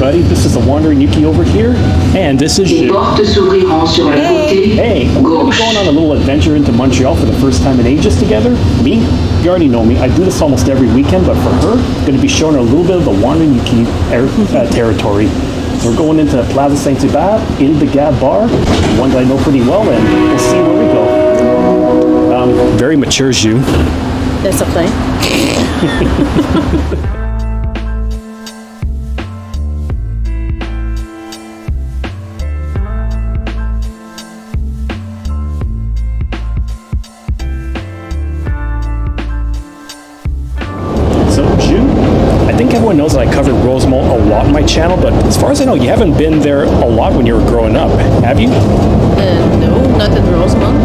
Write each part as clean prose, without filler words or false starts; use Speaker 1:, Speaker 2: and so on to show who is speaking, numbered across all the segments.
Speaker 1: everybody, this is the Wandering Yuki over here, and this is Ju. Hey, we're going to be going on a little adventure into Montreal for the first time in ages together. Me, you already know me, I do this almost every weekend, but for her, I'm going to be showing her a little bit of the Wandering Yuki territory. We're going into Plaza Saint-Hubert, Isle de Garde bar, one that I know pretty well, and we'll see where we go. Very mature, Ju.
Speaker 2: That's okay.
Speaker 1: Everyone knows that I covered Rosemont a lot on my channel, but as far as I know, you haven't been there a lot when you were growing up, have you?
Speaker 2: No, not at Rosemont.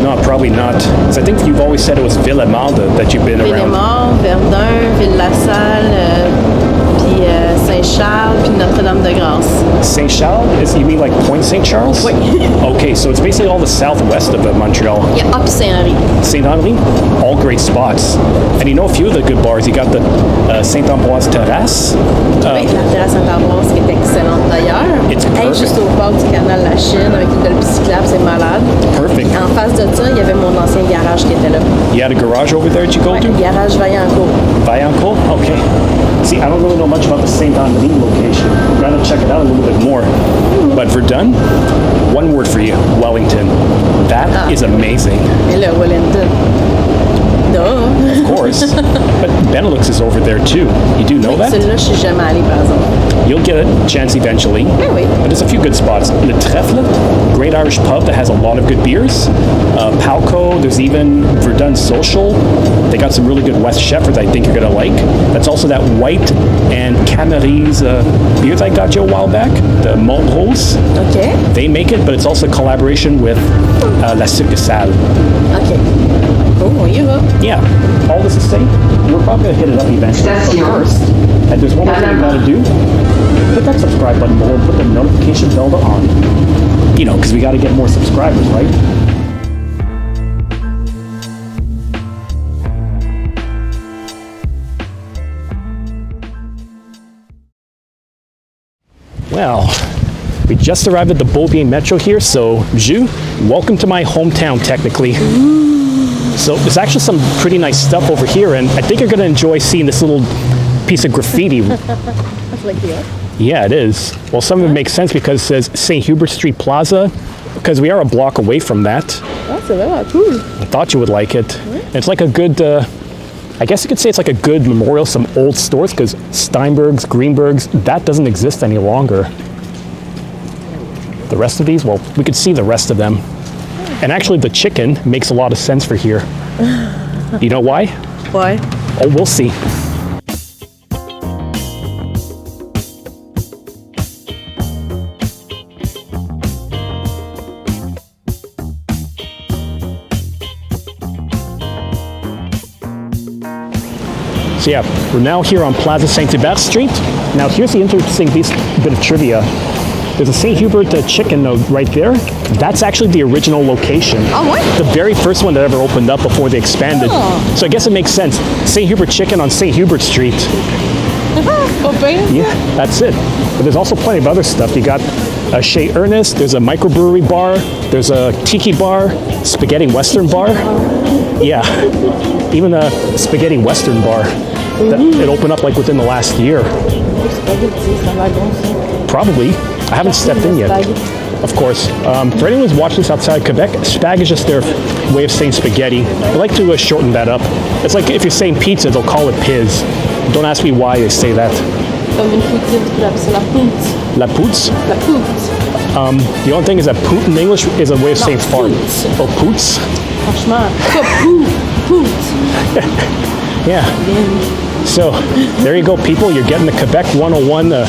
Speaker 1: No, probably not. Because I think you've always said it was Ville-et-Marde that you've been around.
Speaker 2: Ville-et-Marde, Verdun, Ville-la-Salle, puis Saint-Charles, puis Notre-Dame-de-Grâce.
Speaker 1: Saint-Charles? You mean like Point St. Charles?
Speaker 2: Oui.
Speaker 1: Okay, so it's basically all the southwest of Montreal.
Speaker 2: Yeah, up Saint-Henri.
Speaker 1: Saint-Henri? All great spots. And you know a few of the good bars. You got the Saint-Ambroise Terrasse.
Speaker 2: Oui, la terrasse Saint-Ambroise qui est excellente d'ailleurs.
Speaker 1: It's perfect.
Speaker 2: Juste au bord du canal de la Chine avec une belle cyclable, c'est malade.
Speaker 1: Perfect.
Speaker 2: En face de ça, il y avait mon ancien garage qui était là.
Speaker 1: You had a garage over there that you go to?
Speaker 2: Garage Vaillancourt.
Speaker 1: Vaillancourt? Okay. See, I don't really know much about the Saint-Henri location. I'm going to check it out a little bit more. But Verdun, one word for you, Wellington. That is amazing.
Speaker 2: Et là, Wellington. No.
Speaker 1: Of course. But Benelux is over there too. You do know that?
Speaker 2: Celui-là, je suis jamais allée, par exemple.
Speaker 1: You'll get a chance eventually.
Speaker 2: Oui.
Speaker 1: But there's a few good spots. Le Trèfle, great Irish pub that has a lot of good beers. Palco, there's even Verdun Social. They got some really good West Shepherds I think you're going to like. That's also that White and Canaries beer that I got you a while back, the Mont Rose.
Speaker 2: Okay.
Speaker 1: They make it, but it's also a collaboration with La Succursale.
Speaker 2: Okay. Oh, you go.
Speaker 1: Yeah, all this to say, we're probably going to hit it up eventually. But first, and there's one more thing you got to do. Hit that subscribe button below and put the notification bell on. You know, because we got to get more subscribers, right? Well, we just arrived at the Beaubien Metro here, so Ju, welcome to my hometown, technically. So there's actually some pretty nice stuff over here, and I think you're going to enjoy seeing this little piece of graffiti.
Speaker 2: That's like the
Speaker 1: Yeah, it is. Well, some of it makes sense because it says St. Hubert Street Plaza, because we are a block away from that.
Speaker 2: That's really cool.
Speaker 1: I thought you would like it. And it's like a good, I guess you could say it's like a good memorial, some old stores, because Steinberg's, Greenberg's, that doesn't exist any longer. The rest of these, well, we could see the rest of them. And actually the chicken makes a lot of sense for here. You know why?
Speaker 2: Why?
Speaker 1: Oh, we'll see. So yeah, we're now here on Plaza Saint-Hubert Street. Now here's the interesting bit of trivia. There's a St. Hubert chicken right there. That's actually the original location.
Speaker 2: Oh, what?
Speaker 1: The very first one that ever opened up before they expanded.
Speaker 2: Oh.
Speaker 1: So I guess it makes sense. St. Hubert chicken on St. Hubert Street. Yeah, that's it. But there's also plenty of other stuff. You got a Chez Ernest, there's a microbrewery bar, there's a tiki bar, spaghetti western bar. Yeah, even a spaghetti western bar. It opened up like within the last year. Probably. I haven't stepped in yet. Of course. For anyone who's watching this outside Quebec, spag is just their way of saying spaghetti. I like to shorten that up. It's like if you're saying pizza, they'll call it piz. Don't ask me why they say that. La poutre?
Speaker 2: La poutre.
Speaker 1: The only thing is that poot in English is a way of saying fart. Oh, poots?
Speaker 2: Franchement, poot.
Speaker 1: Yeah. So, there you go, people. You're getting the Quebec 101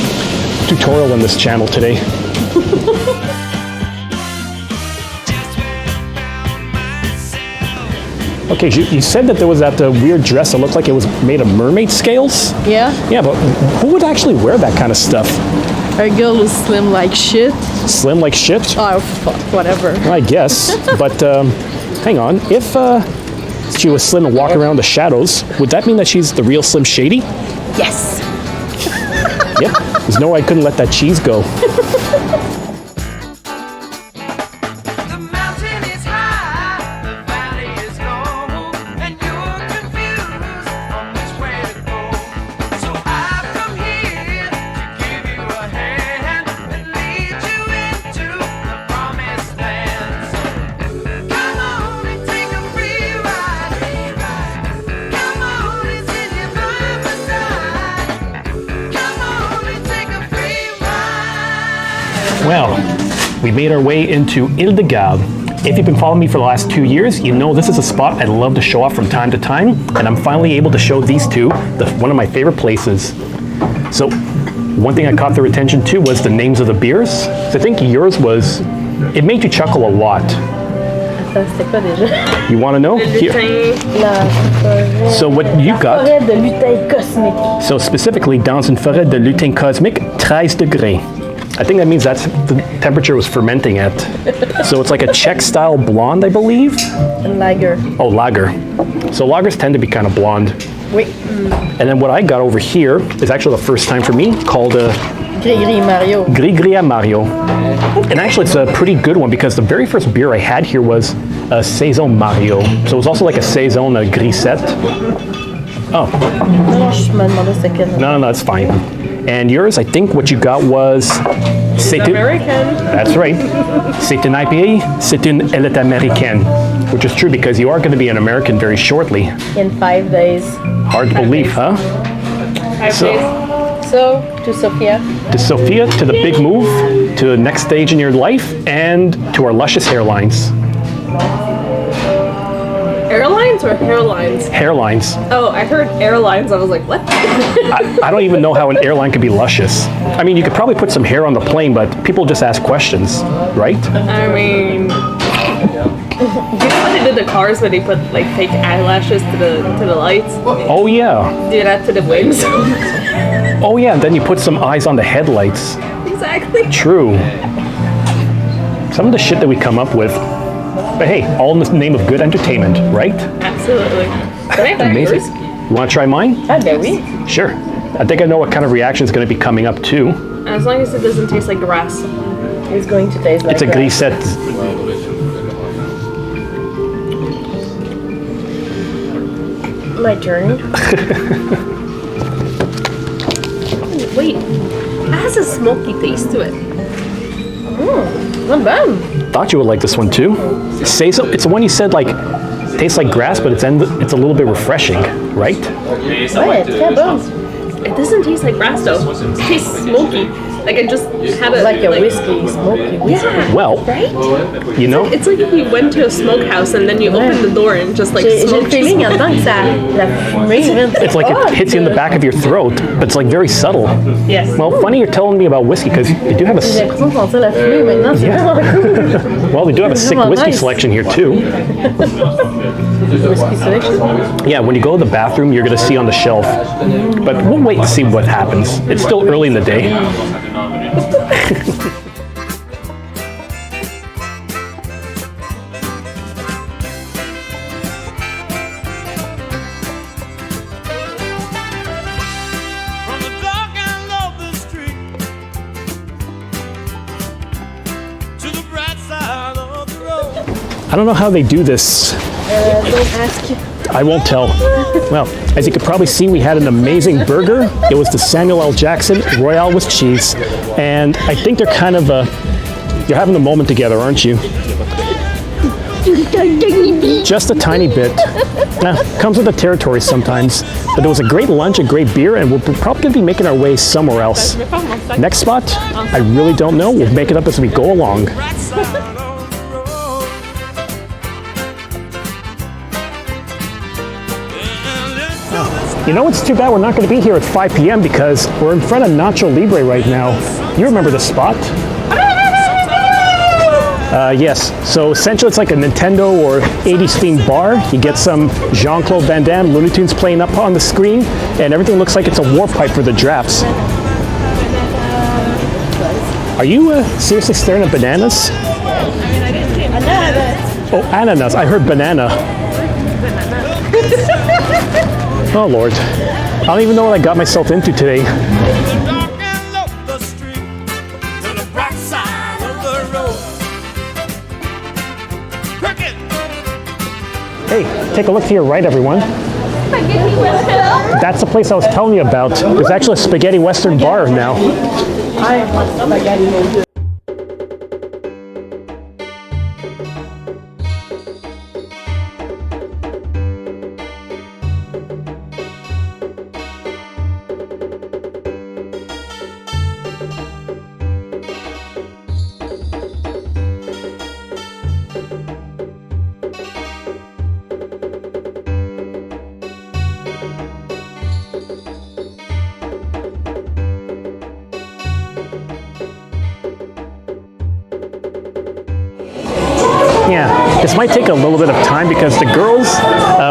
Speaker 1: tutorial on this channel today. Okay, you said that there was that weird dress that looked like it was made of mermaid scales?
Speaker 2: Yeah.
Speaker 1: Yeah, but who would actually wear that kind of stuff?
Speaker 2: A girl who's slim like shit.
Speaker 1: Slim like shit?
Speaker 2: Oh, fuck, whatever.
Speaker 1: I guess. But hang on. If she was slim and walking around the shadows, would that mean that she's the real Slim Shady?
Speaker 2: Yes.
Speaker 1: Yep. There's no way I couldn't let that cheese go.
Speaker 3: The mountain is high, the valley is low, and you're confused on which way to go. So I've come here to give you a hand and lead you into the promised land. So come on and take a free ride. Come on and sit here by my side. Come on and take a free ride.
Speaker 1: Well, we made our way into Isle de Garde. If you've been following me for the last 2 years, you know this is a spot I love to show off from time to time, and I'm finally able to show these two, one of my favorite places. So, one thing I caught their attention too was the names of the beers. So I think yours was, it made you chuckle a lot.
Speaker 2: Attends, c'était quoi déjà?
Speaker 1: You want to know? Here.
Speaker 2: La forêt.
Speaker 1: So what you got,
Speaker 2: Forêt de lutin cosmique.
Speaker 1: so specifically, dans une forêt de lutin cosmique, 13 degrés. I think that means that's the temperature was fermenting at. So it's like a Czech-style blonde, I believe.
Speaker 2: Une lager.
Speaker 1: Oh, lager. So lagers tend to be kind of blonde.
Speaker 2: Oui.
Speaker 1: And then what I got over here is actually the first time for me, called a
Speaker 2: Gris-gris Mario.
Speaker 1: Gris-gris à Mario. And actually it's a pretty good one because the very first beer I had here was a Saison Mario. So it was also like a Saison Grisette. Oh,
Speaker 2: Non, je me demandais c'était quel.
Speaker 1: no, it's fine. And yours, I think what you got was...
Speaker 2: American.
Speaker 1: That's right. C'est une IPA, c'est une Elle est américaine. Which is true because you are going to be an American very shortly.
Speaker 2: In 5 days.
Speaker 1: Hard to believe, huh? So,
Speaker 2: So, to Sophia.
Speaker 1: to Sophia, to the big move, to the next stage in your life, and to our luscious hairlines.
Speaker 4: Airlines or hairlines?
Speaker 1: Hairlines.
Speaker 4: Oh, I heard airlines. I was like, what?
Speaker 1: I don't even know how an airline could be luscious. I mean, you could probably put some hair on the plane, but people just ask questions, right?
Speaker 4: I mean, you know when they did the cars where they put like fake eyelashes to the lights?
Speaker 1: Oh, yeah.
Speaker 4: Do that to the wings.
Speaker 1: Oh, yeah, and then you put some eyes on the headlights.
Speaker 4: Exactly.
Speaker 1: True. Some of the shit that we come up with. But hey, all in the name of good entertainment, right?
Speaker 4: Absolutely. Can I try
Speaker 1: Amazing.
Speaker 4: yours?
Speaker 1: You want to try mine?
Speaker 2: Ah, ben oui.
Speaker 1: Sure. I think I know what kind of reaction is going to be coming up too.
Speaker 4: As long as it doesn't taste like grass.
Speaker 2: It's going to taste like
Speaker 1: It's a
Speaker 2: that.
Speaker 1: grisette.
Speaker 2: My turn.
Speaker 4: Wait, it has a smoky taste to it.
Speaker 2: Not bad.
Speaker 1: Thought you would like this one too. Saison, it's the one you said like tastes like grass, but it's a little bit refreshing, right?
Speaker 2: Ouais, très bon.
Speaker 4: It doesn't taste like grass though. It tastes smoky. Like I just had a
Speaker 2: Like a whiskey, smoky whiskey.
Speaker 4: Yeah.
Speaker 1: Well,
Speaker 4: Right?
Speaker 1: you know,
Speaker 4: It's like if you went to a smokehouse and then you opened the door and just like
Speaker 2: J'ai le
Speaker 4: smoked.
Speaker 2: feeling en tant que ça, la fumée, man,
Speaker 1: it's like
Speaker 2: hot.
Speaker 1: it hits you in the back of your throat, but it's like very subtle.
Speaker 4: Yes.
Speaker 1: Well, funny you're telling me about whiskey because you do have
Speaker 2: J'ai
Speaker 1: a
Speaker 2: l'impression de sentir la fumée maintenant, c'est
Speaker 1: Yeah.
Speaker 2: vraiment cool.
Speaker 1: well, we do have a sick
Speaker 2: Vraiment
Speaker 1: whiskey
Speaker 2: nice.
Speaker 1: selection here too.
Speaker 2: Whiskey selection.
Speaker 1: Yeah, when you go to the bathroom, you're going to see on the shelf. But we'll wait and see what happens. It's still early in the day.
Speaker 3: From the dark end of the street to the bright side of the road.
Speaker 1: I don't know how they do this.
Speaker 2: Don't ask.
Speaker 1: I won't tell. Well, as you could probably see, we had an amazing burger. It was the Samuel L. Jackson Royale with cheese. And I think they're kind of, you're having a moment together, aren't you? Just a tiny bit. Comes with the territory sometimes. But it was a great lunch, a great beer, and we're probably going to be making our way somewhere else. Next spot? I really don't know. We'll make it up as we go along.
Speaker 3: Right side of the road.
Speaker 1: You know, it's too bad we're not going to be here at 5 p.m. because we're in front of Nacho Libre right now. You remember the spot? Yes. So essentially it's like a Nintendo or 80s themed bar. You get some Jean-Claude Van Damme, Looney Tunes playing up on the screen, and everything looks like it's a war pipe for the drafts. Are you seriously staring at bananas? Oh, ananas. I heard banana. Oh, Lord. I don't even know what I got myself into today.
Speaker 3: The dark end road. Crooked.
Speaker 1: Hey, take a look to your right, everyone. That's the place I was telling you about. There's actually a spaghetti western bar now. Yeah, this might take a little bit of time because the girls,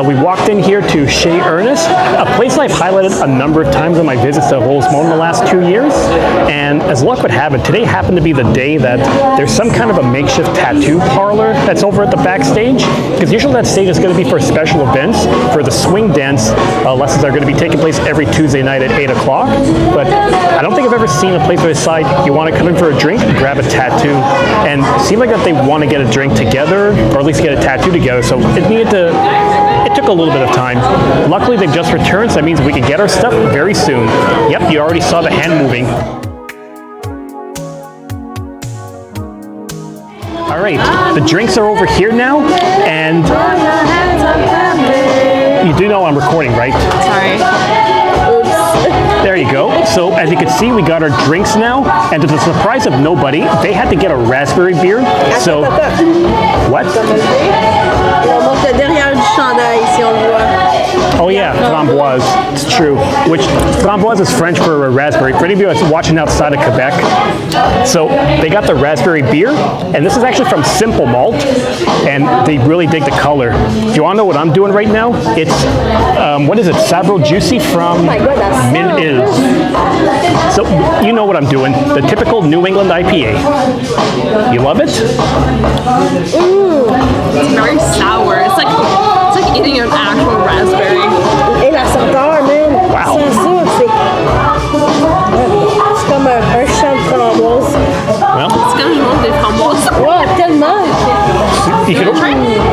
Speaker 1: we walked in here to Chez Ernest, a place I've highlighted a number of times on my visits to Rosemont in the last 2 years. And as luck would have it, today happened to be the day that there's some kind of a makeshift tattoo parlor that's over at the backstage. Because usually that stage is going to be for special events. For the swing dance, lessons are going to be taking place every Tuesday night at 8 o'clock. But I don't think I've ever seen a place where they decide you want to come in for a drink, grab a tattoo, and it seemed like that they want to get a drink together, or at least get a tattoo together. So it took a little bit of time. Luckily, they've just returned, so that means we can get our stuff very soon. Yep, you already saw the hand moving. All right, the drinks are over here now, and you do know I'm recording, right?
Speaker 4: Sorry.
Speaker 1: There you go. So as you can see, we got our drinks now, and to the surprise of nobody, they had to get a raspberry beer. So, what?
Speaker 2: On monte le derrière du chandail si on le voit.
Speaker 1: Oh yeah, framboise. It's true. Which framboise is French for a raspberry. For any of you that's watching outside of Quebec, so they got the raspberry beer, and this is actually from Simple Malt, and they really dig the color. If you want to know what I'm doing right now, it's what is it? Sabro Juicy from Min Is. So you know what I'm doing? The typical New England IPA. You love it?
Speaker 4: It's very sour. It's like eating an actual raspberry.
Speaker 2: Et la senteur, man.
Speaker 1: Wow.
Speaker 2: C'est ça, c'est comme un champ de framboise.
Speaker 1: Well,
Speaker 4: C'est comme je mange des framboises.
Speaker 2: Ouais, tellement.
Speaker 1: you could,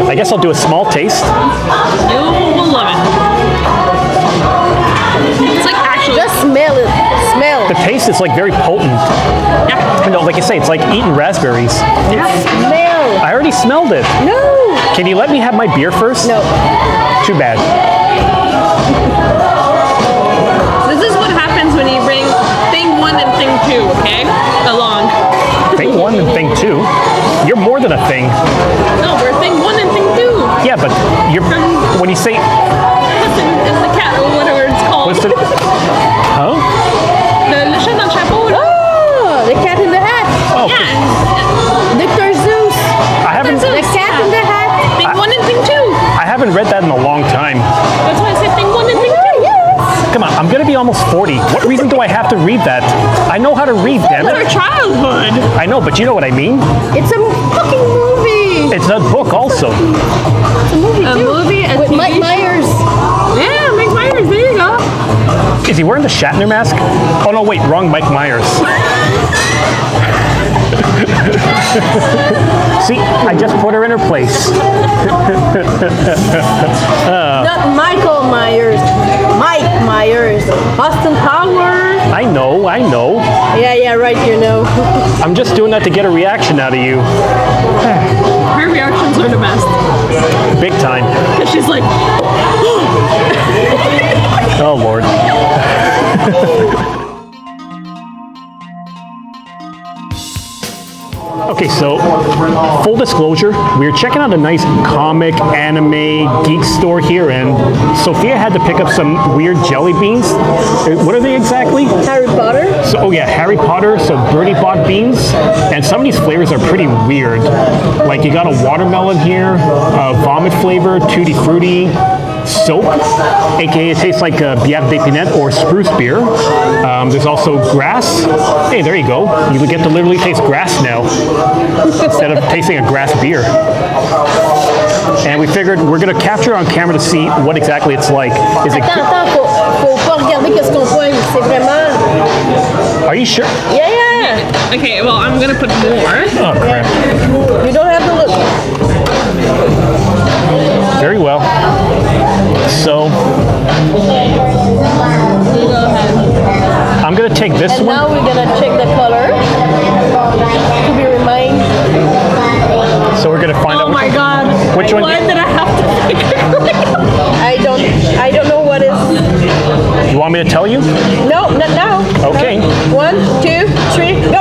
Speaker 1: I guess I'll do a small taste.
Speaker 4: You will love it. It's like actually.
Speaker 2: Just smell it. Smell.
Speaker 1: The taste is like very potent.
Speaker 4: Yeah.
Speaker 1: No, like I say, it's like eating raspberries.
Speaker 2: Smell.
Speaker 1: I already smelled it.
Speaker 2: No.
Speaker 1: Can you let me have my beer first?
Speaker 2: No.
Speaker 1: Too bad.
Speaker 4: This is what happens when you bring thing 1 and thing 2, okay? Along.
Speaker 1: Thing 1 and thing 2? You're more than a thing.
Speaker 4: No, we're thing 1 and thing 2.
Speaker 1: Yeah, but you're when you say
Speaker 4: And the cat or whatever it's called.
Speaker 1: what's the huh?
Speaker 4: Le chat dans le chapeau, là.
Speaker 2: Oh, the cat in the hat.
Speaker 1: Oh,
Speaker 4: Yeah.
Speaker 2: Dr. Zeus.
Speaker 1: I haven't
Speaker 2: The cat in the hat.
Speaker 4: Thing 1 and thing 2.
Speaker 1: I haven't read that in a long time.
Speaker 4: That's why I said thing 1 and thing 2.
Speaker 1: Come on, I'm gonna be almost 40. What reason do I have to read that? I know how to read, damn
Speaker 4: It's our
Speaker 1: it.
Speaker 4: childhood.
Speaker 1: I know, but you know what I mean.
Speaker 2: It's a fucking movie.
Speaker 1: It's a book also.
Speaker 2: It's a movie
Speaker 4: A
Speaker 2: too.
Speaker 4: movie, a
Speaker 2: with
Speaker 4: TV
Speaker 2: Mike
Speaker 4: show.
Speaker 2: Myers.
Speaker 4: Yeah, Mike Myers, there you go.
Speaker 1: Is he wearing the Shatner mask? Oh no, wait, wrong Mike Myers. See, I just put her in her place.
Speaker 2: Not Michael Myers. Mike Myers. Austin Powers.
Speaker 1: I know.
Speaker 2: Yeah, right, you know.
Speaker 1: I'm just doing that to get a reaction out of you.
Speaker 4: Her reactions are the best.
Speaker 1: Big time.
Speaker 4: Because she's like,
Speaker 1: Oh, Lord. Okay, so full disclosure, we were checking out a nice comic, anime, geek store here, and Sophia had to pick up some weird jelly beans. What are they exactly?
Speaker 2: Harry Potter.
Speaker 1: So, oh yeah, Harry Potter, so Birdie bought beans, and some of these flavors are pretty weird. Like you got a watermelon here, a vomit flavor, tutti frutti, soap, aka it tastes like bière d'épinette or spruce beer. There's also grass. Hey, there you go. You get to literally taste grass now instead of tasting a grass beer. And we figured we're going to capture on camera to see what exactly it's like. Is it?
Speaker 2: Attends, faut pas regarder qu'est-ce qu'on pointe. C'est vraiment.
Speaker 1: Are you sure?
Speaker 2: Yeah.
Speaker 4: okay, well, I'm gonna put more.
Speaker 1: Oh crap. Which one?
Speaker 4: Why did I have to pick a green?
Speaker 2: I don't know what is.
Speaker 1: You want me to tell you?
Speaker 2: No, not now.
Speaker 1: Okay.
Speaker 2: No. 1, 2, 3, go.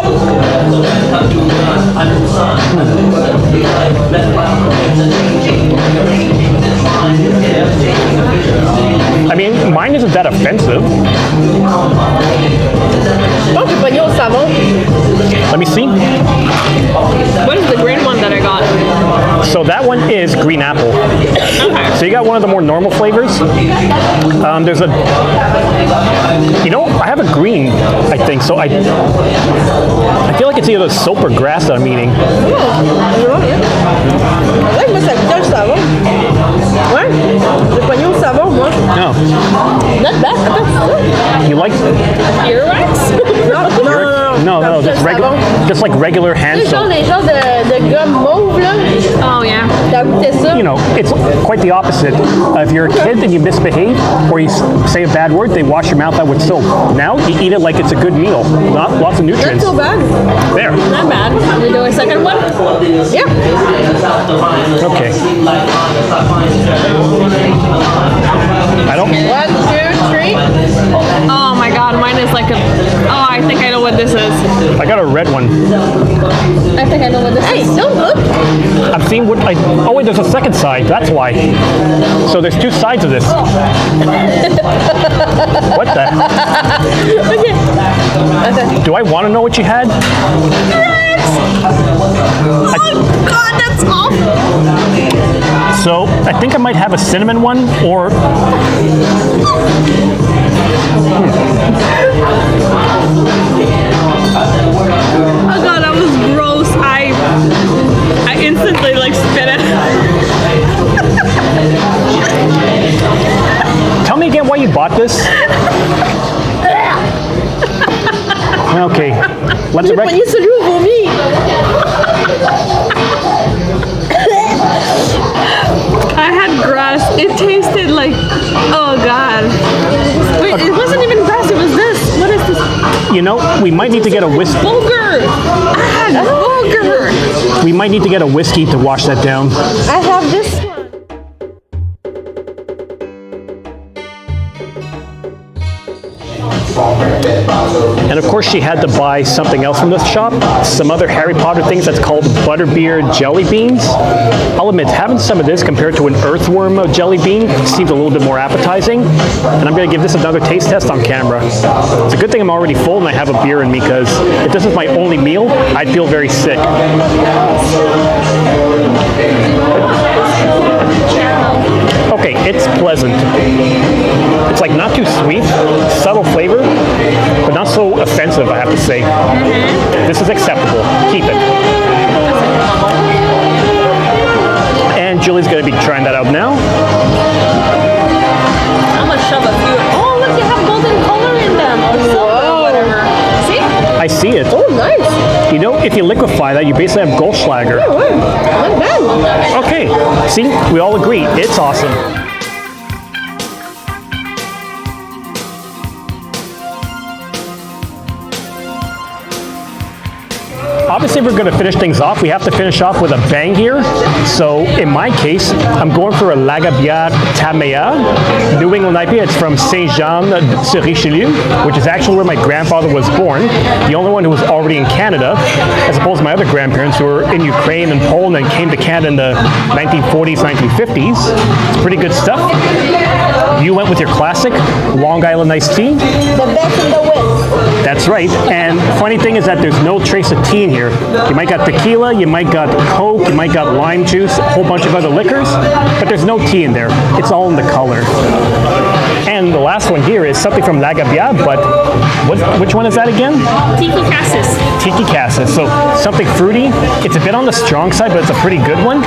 Speaker 1: I mean, mine isn't that offensive.
Speaker 2: Oh, j'ai pogné au savon.
Speaker 1: Let me see.
Speaker 4: What is the green one that I got?
Speaker 1: So that one is green apple.
Speaker 4: Okay.
Speaker 1: So you got one of the more normal flavors. There's a, you know, I have a green, I think. So I feel like it's either soap or grass that I'm eating.
Speaker 2: Ouais, moi, ça goûte le savon. Ouais, j'ai pogné au savon, moi.
Speaker 1: No.
Speaker 2: Not bad. Attends,
Speaker 1: You like?
Speaker 4: Earwax?
Speaker 1: No, just like regular hand soap.
Speaker 2: Les genres de gomme mauve, là.
Speaker 4: Oh, yeah.
Speaker 2: T'as goûté ça?
Speaker 1: You know, it's quite the opposite. If you're a kid and you misbehave or you say a bad word, they wash your mouth out with soap. Now you eat it like it's a good meal. Lots of
Speaker 2: Not
Speaker 1: nutrients.
Speaker 2: so bad.
Speaker 1: There.
Speaker 4: Not bad. Can we do a second one?
Speaker 2: Yeah.
Speaker 1: Okay. I don't.
Speaker 2: 1, 2, 3.
Speaker 4: Oh my god, mine is like a... Oh, I think I know what this is.
Speaker 1: I got a red one.
Speaker 4: I think I know what this
Speaker 2: Hey,
Speaker 4: is.
Speaker 2: don't look.
Speaker 1: I'm seeing what I. Oh wait, there's a second side. That's why. So there's two sides of this. What the?
Speaker 2: Okay. Attends.
Speaker 1: Do I want to know what you had?
Speaker 4: Oh god, that's awful.
Speaker 1: So I think I might have a cinnamon one or.
Speaker 4: Oh god, that was gross. I instantly like spit it.
Speaker 1: Tell me again why you bought this. Okay, let's
Speaker 2: J'ai pogné celui au vomi.
Speaker 4: I had grass. It tasted like... Oh god. Wait, it wasn't even grass, it was this. What is this?
Speaker 1: You know, we might need to get a whiskey.
Speaker 4: Bulgur! I had bulgur!
Speaker 1: We might need to get a whiskey to wash that down.
Speaker 2: I have this one.
Speaker 1: And of course, she had to buy something else from this shop. Some other Harry Potter things that's called butterbeer jelly beans. I'll admit, having some of this compared to an earthworm jelly bean seems a little bit more appetizing. And I'm going to give this another taste test on camera. It's a good thing I'm already full and I have a beer in me, because if this is my only meal, I'd feel very sick. Okay, it's pleasant. It's like not too sweet, subtle flavor, but not so offensive, I have to say. This is acceptable. Keep it. And Julie's going to be trying that out now.
Speaker 4: I'm gonna shove a few... Oh, look, you have golden color in them. Or silver or whatever. See?
Speaker 1: I see it.
Speaker 2: Oh, nice.
Speaker 1: You know, if you liquefy that, you basically have Goldschlager.
Speaker 2: Oh, ouais. Not bad.
Speaker 1: Okay, see, we all agree. It's awesome. Obviously, if we're going to finish things off, we have to finish off with a bang here. So in my case, I'm going for a Lagavia Tamea, New England IPA. It's from Saint-Jean-sur-Richelieu, which is actually where my grandfather was born. The only one who was already in Canada, as opposed to my other grandparents who were in Ukraine and Poland and came to Canada in the 1940s, 1950s. It's pretty good stuff. You went with your classic Long Island iced tea.
Speaker 2: The best in the West.
Speaker 1: That's right. And funny thing is that there's no trace of tea in here. You might got tequila, you might got Coke, you might got lime juice, a whole bunch of other liquors, but there's no tea in there. It's all in the color. And the last one here is something from Lagavia, but which one is that again?
Speaker 4: Tiki Cassis.
Speaker 1: Tiki Cassis. So something fruity. It's a bit on the strong side, but it's a pretty good one.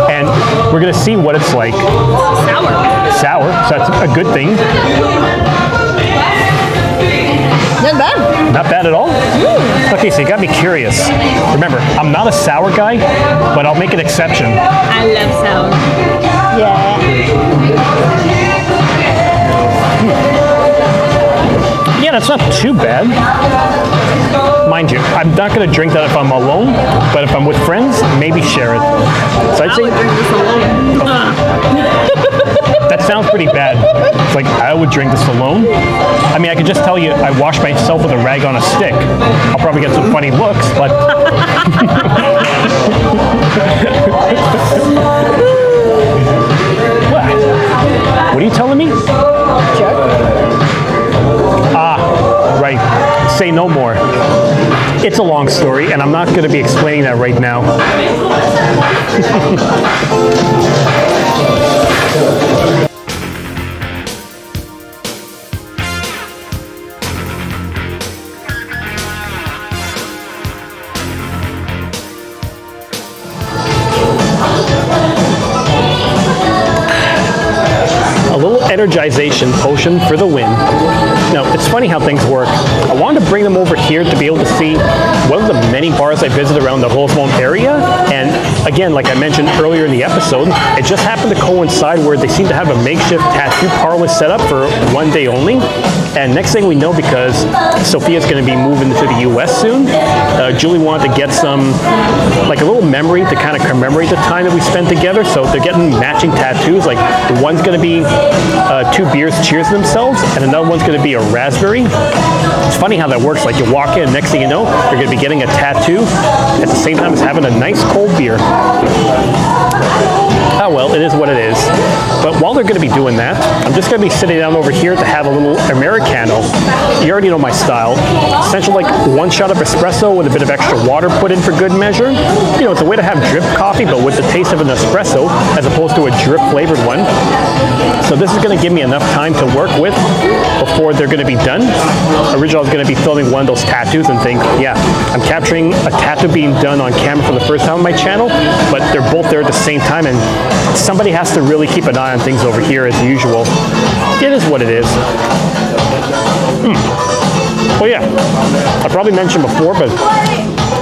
Speaker 1: And we're going to see what it's like.
Speaker 4: Sour.
Speaker 1: Sour, so that's a good thing.
Speaker 2: Not bad.
Speaker 1: Not bad at all? Okay, so you got me curious. Remember, I'm not a sour guy, but I'll make an exception.
Speaker 4: I love sour.
Speaker 2: Yeah.
Speaker 1: Yeah, that's not too bad. Mind you, I'm not going to drink that if I'm alone, but if I'm with friends, maybe share it. So I'd
Speaker 4: I
Speaker 1: say
Speaker 4: would drink this alone.
Speaker 1: that sounds pretty bad. It's like, I would drink this alone. I mean, I could just tell you I wash myself with a rag on a stick. I'll probably get some funny looks, but... What are you telling me? Ah, right. Say no more. It's a long story, and I'm not going to be explaining that right now. Energization potion for the win. Now, it's funny how things work. I wanted to bring them over here to be able to see one of the many bars I visit around the Rosemont area. And again, like I mentioned earlier in the episode, it just happened to coincide where they seem to have a makeshift tattoo parlor set up for one day only. And next thing we know, because Sophia's going to be moving to the US soon, Julie wanted to get some, like a little memory to kind of commemorate the time that we spent together. So they're getting matching tattoos. Like one's going to be 2 beers cheers themselves, and another one's going to be a raspberry. It's funny how that works. Like you walk in, next thing you know, you're going to be getting a tattoo at the same time as having a nice cold beer. Oh well, it is what it is. But while they're going to be doing that, I'm just going to be sitting down over here to have a little Americano. You already know my style. Essentially like 1 shot of espresso with a bit of extra water put in for good measure. You know, it's a way to have drip coffee, but with the taste of an espresso as opposed to a drip flavored one. So this is going to give me enough time to work with before they're going to be done. Originally I was going to be filming one of those tattoos and think, yeah, I'm capturing a tattoo being done on camera for the first time on my channel, but they're both there at the same time, and somebody has to really keep an eye on things over here as usual. It is what it is. Well, yeah, I probably mentioned before, but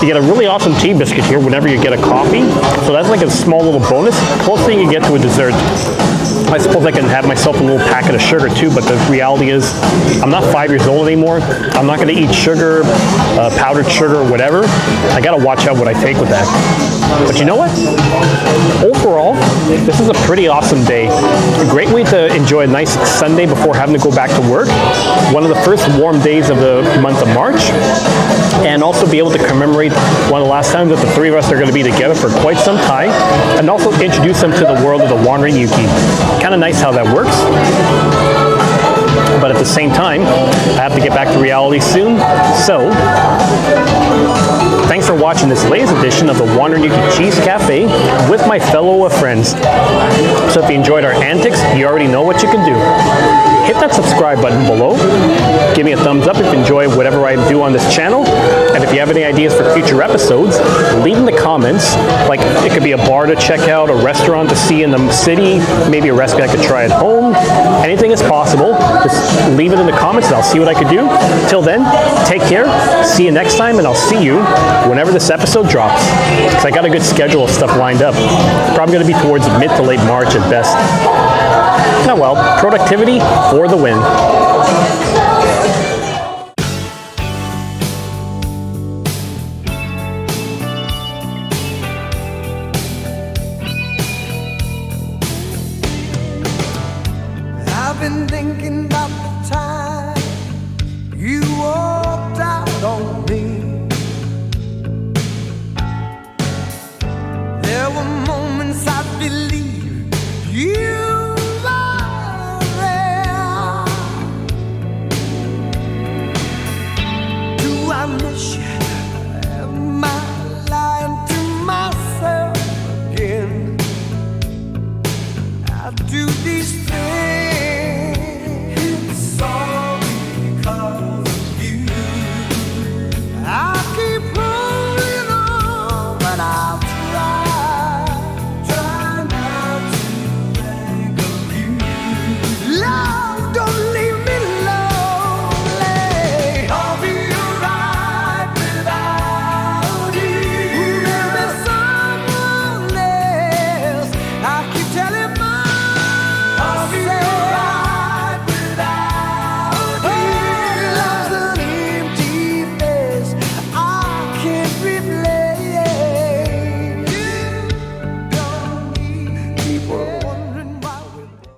Speaker 1: you get a really awesome tea biscuit here whenever you get a coffee. So that's like a small little bonus. Close thing you get to a dessert. I suppose I can have myself a little packet of sugar too, but the reality is I'm not 5 years old anymore. I'm not going to eat sugar, powdered sugar, or whatever. I got to watch out what I take with that. But you know what? Overall, this is a pretty awesome day. A great way to enjoy a nice Sunday before having to go back to work. One of the first warm days of the month of March. And also be able to commemorate one of the last times that the 3 of us are going to be together for quite some time. And also introduce them to the world of the Wandering Yuki. Kind of nice how that works. But at the same time, I have to get back to reality soon. So, thanks for watching this latest edition of the Wandering Yuki Cheese Cafe with my fellow friends. So if you enjoyed our antics, you already know what you can do. Hit that subscribe button below. Give me a thumbs up if you enjoy whatever I do on this channel. And if you have any ideas for future episodes, leave in the comments. Like, it could be a bar to check out, a restaurant to see in the city, maybe a recipe I could try at home. Anything is possible. Just leave it in the comments and I'll see what I could do. Till then, take care. See you next time, and I'll see you whenever this episode drops. Because I got a good schedule of stuff lined up. Probably going to be towards mid to late March at best. Oh well, productivity for the win.
Speaker 3: I've been thinking about the time you walked out on me. There were moments I believed you